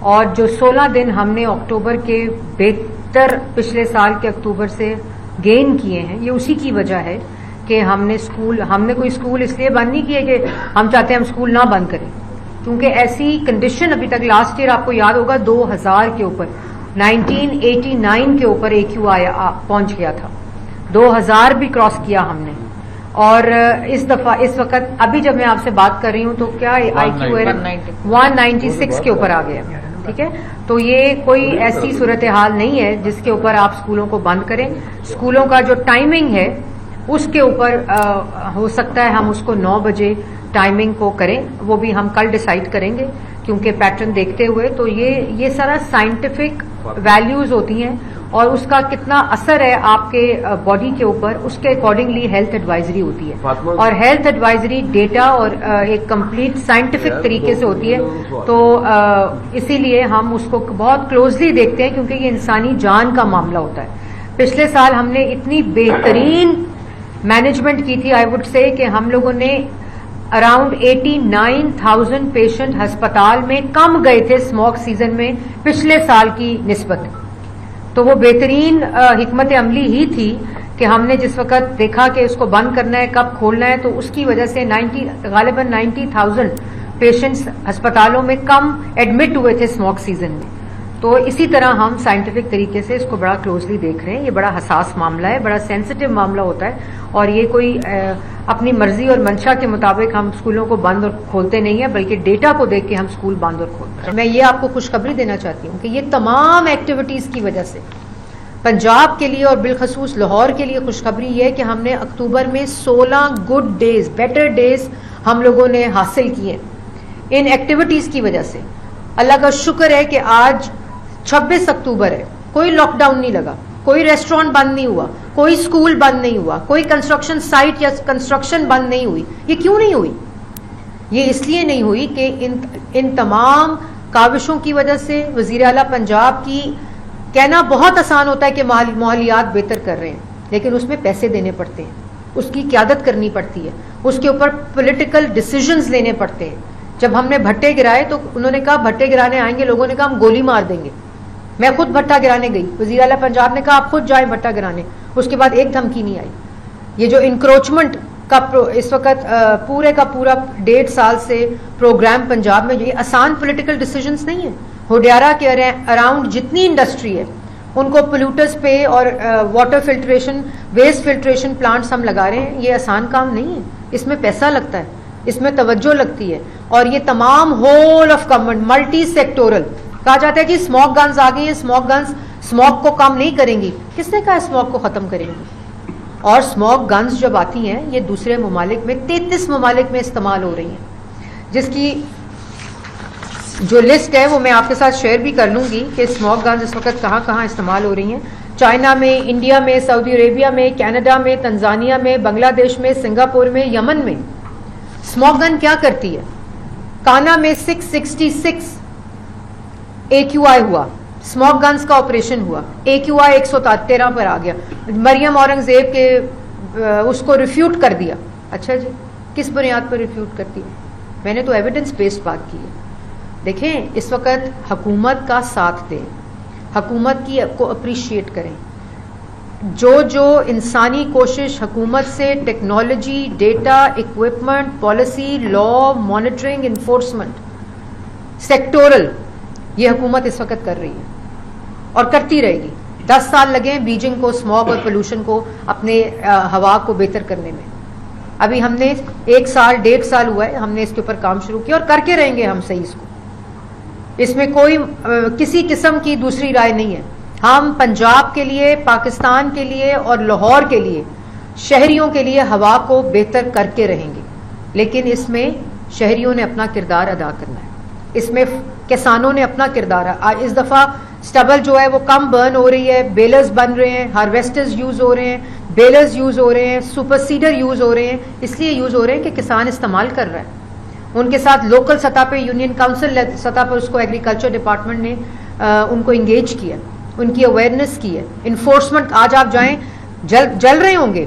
और जो 16 दिन हमने अक्टूबर के बेहतर पिछले साल के अक्टूबर से गेन किए हैं, ये उसी की वजह है कि हमने कोई स्कूल इसलिए बंद नहीं किए कि हम चाहते हैं हम स्कूल ना बंद करें, क्योंकि ऐसी कंडीशन अभी तक लास्ट ईयर आपको याद होगा 2000 के ऊपर 1989 के ऊपर AQI पहुंच गया था, 2000 भी क्रॉस किया हमने। और इस वक्त अभी जब मैं आपसे बात कर रही हूं तो क्या IQ 196 के ऊपर आ गया, ठीक है। तो ये कोई ऐसी सूरत हाल नहीं है जिसके ऊपर आप स्कूलों को बंद करें। स्कूलों का जो टाइमिंग है उसके ऊपर हो सकता है हम उसको 9 बजे टाइमिंग को करें, वो भी हम कल डिसाइड करेंगे, क्योंकि पैटर्न देखते हुए। तो ये सारा साइंटिफिक वैल्यूज होती हैं और उसका कितना असर है आपके बॉडी के ऊपर, उसके अकॉर्डिंगली हेल्थ एडवाइजरी होती है। और हेल्थ एडवाइजरी डेटा और एक कंप्लीट साइंटिफिक तरीके से होती है। तो इसीलिए हम उसको बहुत क्लोजली देखते हैं, क्योंकि ये इंसानी जान का मामला होता है। पिछले साल हमने इतनी बेहतरीन मैनेजमेंट की थी, आई वुड से, कि हम लोगों ने अराउंड 89,000 पेशेंट अस्पताल में कम गए थे स्मोक सीजन में पिछले साल की निस्बत। तो वो बेहतरीन हिकमत अमली ही थी कि हमने जिस वक्त देखा कि उसको बंद करना है, कब खोलना है, तो उसकी वजह से गालिबन 90,000 पेशेंट्स अस्पतालों में कम एडमिट हुए थे स्मोक सीजन में। तो इसी तरह हम साइंटिफिक तरीके से इसको बड़ा क्लोजली देख रहे हैं। ये बड़ा हसास मामला है, बड़ा सेंसिटिव मामला होता है, और ये कोई अपनी मर्जी और मंशा के मुताबिक हम स्कूलों को बंद और खोलते नहीं है, बल्कि डेटा को देख के हम स्कूल बंद और खोलते हैं। मैं ये आपको खुशखबरी देना चाहती हूँ कि ये तमाम एक्टिविटीज की वजह से पंजाब के लिए और बिलखसूस लाहौर के लिए खुशखबरी ये है कि हमने अक्टूबर में 16 गुड डेज, बेटर डेज हम लोगों ने हासिल किए इन एक्टिविटीज की वजह से। अल्लाह का शुक्र है कि आज 26 अक्टूबर है, कोई लॉकडाउन नहीं लगा, कोई रेस्टोरेंट बंद नहीं हुआ, कोई स्कूल बंद नहीं हुआ, कोई कंस्ट्रक्शन साइट या कंस्ट्रक्शन बंद नहीं हुई। ये क्यों नहीं हुई? ये इसलिए नहीं हुई कि इन तमाम काविशों की वजह से वजीर आला पंजाब की कहना बहुत आसान होता है कि माहौलियात बेहतर कर रहे हैं, लेकिन उसमें पैसे देने पड़ते हैं, उसकी क़यादत करनी पड़ती है, उसके ऊपर पॉलिटिकल डिसीजंस लेने पड़ते हैं। जब हमने भट्टे गिराए तो उन्होंने कहा भट्टे गिराने आएंगे, लोगों ने कहा हम गोली मार देंगे। मैं खुद भट्टा गिराने गई, वज़ीर आला पंजाब ने कहा आप खुद जाएं भट्टा गिराने, उसके बाद एक धमकी नहीं आई। ये जो इंक्रोचमेंट का इस वक्त पूरे का पूरा 1.5 साल से प्रोग्राम पंजाब में, ये आसान पॉलिटिकल डिसीजंस नहीं है। होडियारा के अराउंड जितनी इंडस्ट्री है उनको पोल्यूटर्स पे और water filtration, waste filtration plants हम लगा रहे हैं, ये आसान काम नहीं है। इसमें पैसा लगता है, इसमें तवज्जो लगती है, और ये तमाम whole of government multi sectoral. कहा जाता है कि स्मोक गन्स आ गई है, स्मोक गन्स स्मोक को कम नहीं करेंगी। किसने कहा स्मोक को खत्म करेंगी? और स्मोक गन्स जब आती हैं ये दूसरे ममालिक में 33 ममालिक में इस्तेमाल हो रही हैं, जिसकी जो लिस्ट है वो मैं आपके साथ शेयर भी कर लूंगी कि स्मोक गन्स इस वक्त कहाँ कहाँ इस्तेमाल हो रही हैं। चाइना में, इंडिया में, सऊदी अरेबिया में, कनाडा में, तंजानिया में, बांग्लादेश में, सिंगापुर में, यमन में। स्मोक गन क्या करती है? काना में 666 AQI हुआ, स्मोक गन्स का ऑपरेशन हुआ, AQI 113 पर आ गया। मरियम औरंगजेब के उसको रिफ्यूट कर दिया। अच्छा जी, किस बुनियाद पर रिफ्यूट करती है? मैंने तो एविडेंस बेस्ड बात की है। देखें, इस वक्त हुकूमत का साथ दें, हुकूमत की को अप्रिशिएट करें। जो इंसानी कोशिश हुकूमत से technology, data, equipment, policy, law, monitoring, enforcement, sectoral, ये हुकूमत इस वक्त कर रही है और करती रहेगी। 10 साल लगे हैं बीजिंग को स्मॉग और पोल्यूशन को अपने हवा को बेहतर करने में। अभी हमने 1 साल 1.5 साल हुआ है, हमने इसके ऊपर काम शुरू किया और करके रहेंगे हम सही इसको। इसमें कोई किसी किस्म की दूसरी राय नहीं है। हम पंजाब के लिए, पाकिस्तान के लिए और लाहौर के लिए, शहरियों के लिए हवा को बेहतर करके रहेंगे, लेकिन इसमें शहरियों ने अपना किरदार अदा करना है, इसमें किसानों ने अपना किरदार। इस दफ़ा स्टबल जो है वो कम बर्न हो रही है, बेलर्स बन रहे हैं, हार्वेस्टर्स यूज़ हो रहे हैं, बेलर्स यूज़ हो रहे हैं, सुपर सीडर यूज़ हो रहे हैं। इसलिए यूज़ हो रहे हैं कि किसान इस्तेमाल कर रहा है। उनके साथ लोकल सतह पे, यूनियन काउंसिल सतह पर उसको एग्रीकल्चर डिपार्टमेंट ने उनको इंगेज किया, उनकी अवेयरनेस की है। इन्फोर्समेंट, आज आप जाएं जल रहे होंगे।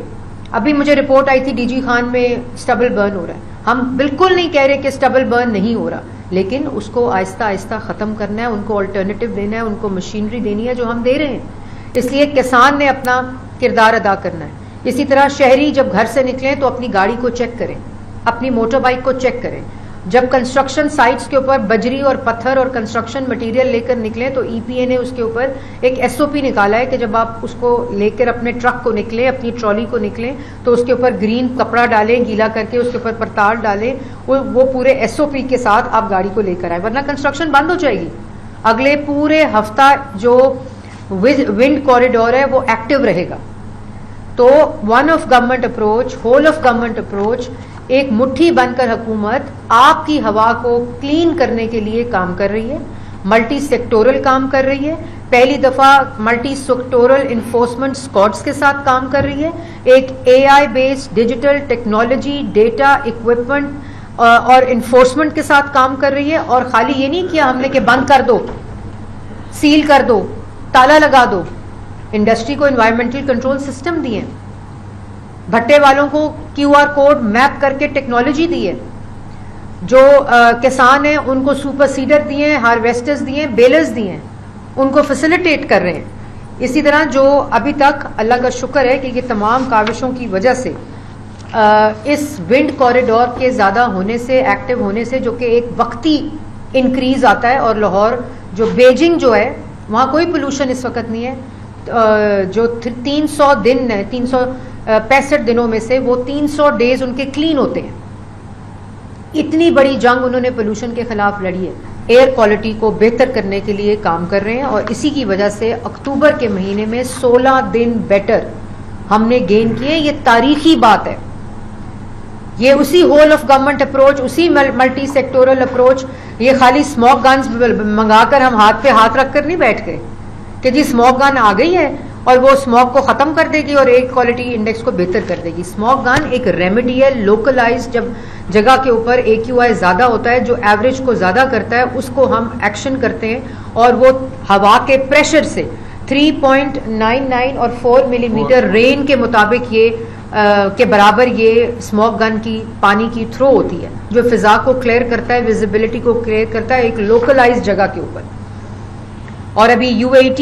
अभी मुझे रिपोर्ट आई थी DG खान में स्टबल बर्न हो रहा है। हम बिल्कुल नहीं कह रहे कि स्टबल बर्न नहीं हो रहा, लेकिन उसको आहिस्ता आहिस्ता ख़त्म करना है, उनको अल्टरनेटिव देना है, उनको मशीनरी देनी है जो हम दे रहे हैं। इसलिए किसान ने अपना किरदार अदा करना है। इसी तरह शहरी जब घर से निकलें तो अपनी गाड़ी को चेक करें, अपनी मोटर बाइक को चेक करें। जब कंस्ट्रक्शन साइट्स के ऊपर बजरी और पत्थर और कंस्ट्रक्शन मटेरियल लेकर निकलें तो ईपीए ने उसके ऊपर एक एसओपी निकाला है कि जब आप उसको लेकर अपने ट्रक को निकलें, अपनी ट्रॉली को निकलें, तो उसके ऊपर ग्रीन कपड़ा डालें, गीला करके उसके ऊपर परताल डालें, वो पूरे एसओपी के साथ आप गाड़ी को लेकर आए, वरना कंस्ट्रक्शन बंद हो जाएगी। अगले पूरे हफ्ता जो विंड कॉरिडोर है वो एक्टिव रहेगा। तो one of government approach, whole of government approach, एक मुट्ठी बनकर हुकूमत आपकी हवा को क्लीन करने के लिए काम कर रही है, मल्टी सेक्टोरल काम कर रही है। पहली दफा मल्टी सेक्टोरल इन्फोर्समेंट स्क्वाड्स के साथ काम कर रही है, एक AI based digital technology, data, equipment और इन्फोर्समेंट के साथ काम कर रही है। और खाली ये नहीं किया हमने कि बंद कर दो, सील कर दो, ताला लगा दो। इंडस्ट्री को एनवायरमेंटल कंट्रोल सिस्टम दिए, भट्टे वालों को क्यूआर कोड मैप करके टेक्नोलॉजी दी है, जो किसान हैं उनको सुपर सीडर दिए हैं, हार्वेस्टर्स दिए हैं, बेलर्स दिए हैं, उनको फैसिलिटेट कर रहे हैं। इसी तरह जो अभी तक अल्लाह का शुक्र है कि ये तमाम काविशों की वजह से इस विंड कॉरिडोर के ज़्यादा होने से, एक्टिव होने से, जो कि एक वक्ती इंक्रीज आता है, और लाहौर जो बेजिंग जो है वहाँ कोई पोल्यूशन इस वक्त नहीं है। जो 300 दिन है, 365 दिनों में से वो 300 डेज उनके क्लीन होते हैं। इतनी बड़ी जंग उन्होंने पोल्यूशन के खिलाफ लड़ी है, एयर क्वालिटी को बेहतर करने के लिए काम कर रहे हैं। और इसी की वजह से अक्टूबर के महीने में 16 दिन बेटर हमने गेन किए। ये तारीखी बात है। ये उसी होल ऑफ गवर्नमेंट अप्रोच, उसी मल्टी सेक्टोरल अप्रोच, ये खाली स्मोक गन्स मंगाकर हम हाथ पे हाथ रखकर नहीं बैठ गए कि जी स्मोक गन आ गई है और वो स्मोक को खत्म कर देगी और एयर क्वालिटी इंडेक्स को बेहतर कर देगी। स्मोक गन एक रेमेडियल लोकलाइज, जब जगह के ऊपर AQI ज्यादा होता है, जो एवरेज को ज्यादा करता है, उसको हम एक्शन करते हैं और वो हवा के प्रेशर से 3.99 और 4 मिलीमीटर रेन के मुताबिक ये के बराबर ये स्मोक गन की पानी की थ्रो होती है, जो फिजा को क्लियर करता है, विजिबिलिटी को क्लियर करता है एक लोकलाइज जगह के ऊपर। और अभी UET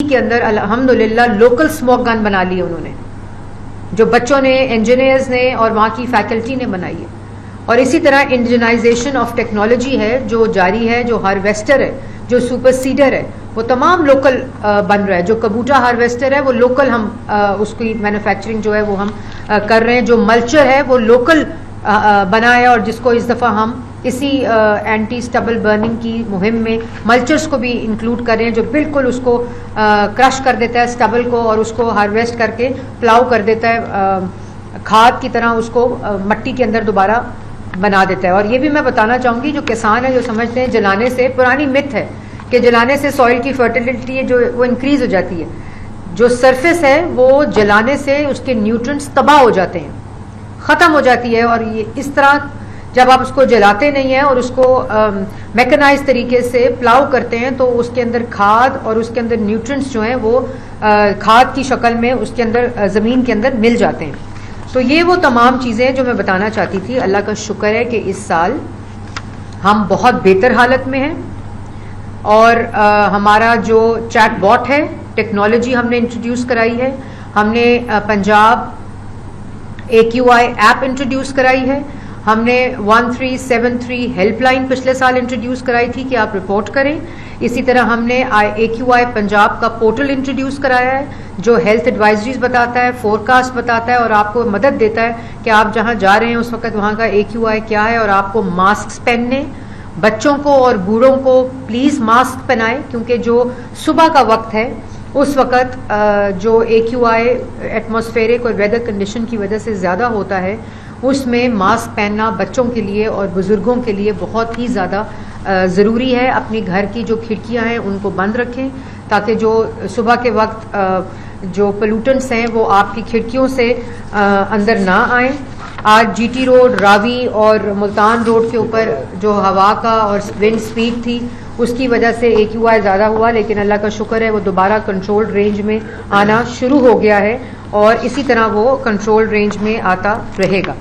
के अंदर अल्हम्दुलिल्लाह लोकल स्मोक गन बना ली है उन्होंने, जो बच्चों ने, इंजीनियर्स ने और वहाँ की फैकल्टी ने बनाई है। और इसी तरह इंडिजनाइजेशन ऑफ टेक्नोलॉजी है जो जारी है, जो हार्वेस्टर है, जो सुपर सीडर है, वो तमाम लोकल बन रहा है। जो कबूटा हार्वेस्टर है वो लोकल हम उसकी मैन्युफैक्चरिंग जो है वो हम कर रहे हैं। जो मल्चर है वो लोकल बना है और जिसको इस दफ़ा हम इसी एंटी स्टबल बर्निंग की मुहिम में मल्चर्स को भी इंक्लूड कर रहे हैं, जो बिल्कुल उसको क्रश कर देता है स्टबल को और उसको हार्वेस्ट करके प्लाउ कर देता है, खाद की तरह उसको मट्टी के अंदर दोबारा बना देता है। और ये भी मैं बताना चाहूँगी, जो किसान है जो समझते हैं जलाने से, पुरानी मिथ है कि जलाने से सॉइल की फर्टिलिटी जो वो इंक्रीज हो जाती है। जो सरफेस है वो जलाने से उसके न्यूट्रिएंट्स तबाह हो जाते हैं, ख़त्म हो जाती है। और ये इस तरह जब आप उसको जलाते नहीं हैं और उसको मैकेनाइज तरीके से प्लाउ करते हैं तो उसके अंदर खाद और उसके अंदर न्यूट्रिएंट्स जो हैं वो खाद की शक्ल में उसके अंदर ज़मीन के अंदर मिल जाते हैं। तो ये वो तमाम चीज़ें जो मैं बताना चाहती थी। अल्लाह का शुक्र है कि इस साल हम बहुत बेहतर हालत में हैं। और हमारा जो चैट बॉट है, टेक्नोलॉजी हमने इंट्रोड्यूस कराई है। हमने पंजाब AQI ऐप इंट्रोड्यूस कराई है। हमने 1373 हेल्पलाइन पिछले साल इंट्रोड्यूस कराई थी कि आप रिपोर्ट करें। इसी तरह हमने AQI पंजाब का पोर्टल इंट्रोड्यूस कराया है, जो हेल्थ एडवाइजरीज बताता है, फोरकास्ट बताता है और आपको मदद देता है कि आप जहां जा रहे हैं उस वक्त वहां का AQI क्या है। और आपको मास्क पहनने, बच्चों को और बूढ़ों को प्लीज़ मास्क पहनाएं, क्योंकि जो सुबह का वक्त है उस वक्त जो AQI एटमॉस्फेरिक और वेदर कंडीशन की वजह से ज़्यादा होता है, उसमें मास्क पहनना बच्चों के लिए और बुज़ुर्गों के लिए बहुत ही ज़्यादा ज़रूरी है। अपनी घर की जो खिड़कियां हैं उनको बंद रखें, ताकि जो सुबह के वक्त जो पोल्यूटेंट्स हैं वो आपकी खिड़कियों से अंदर ना आएँ। आज GT रोड, रावी और मुल्तान रोड के ऊपर जो हवा का और विंड स्पीड थी उसकी वजह से AQI ज़्यादा हुआ, लेकिन अल्लाह का शुक्र है वो दोबारा कंट्रोल रेंज में आना शुरू हो गया है और इसी तरह वो कंट्रोल रेंज में आता रहेगा।